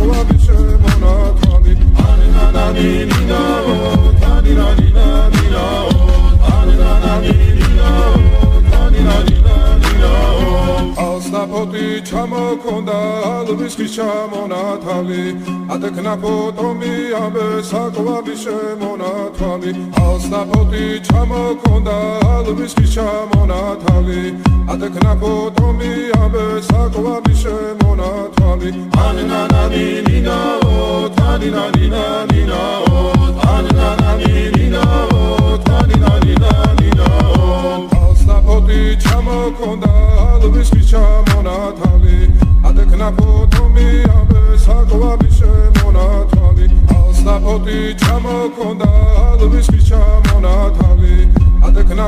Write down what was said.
საკვები შემონათვალი ანანანინინაო თანინანინანინაო ანანანინინაო თანინანინანინაო ალსნაფოთი ჩამოქონდა ალვის ხის ჩამონათვალი ადექნა ფოტომი ამე საკვები შემონათვალი ალსნაფოთი ჩამოქონდა ალვის ხის ჩამონათვალი ადექნა ფოტომი ამე საკვები შემონათვალი ანანანინინაო თანინანინანინაო ანანანინინაო თანინანინანინაო ალსნაფოთი ჩამოქონდა ალვის ხის ჩამონათვალი ადექნა ფოტომი ამე საკვები შემონათვალი ალსნაფოთი ჩამოქონდა ალვის ხის ჩამონათვალი ადექნა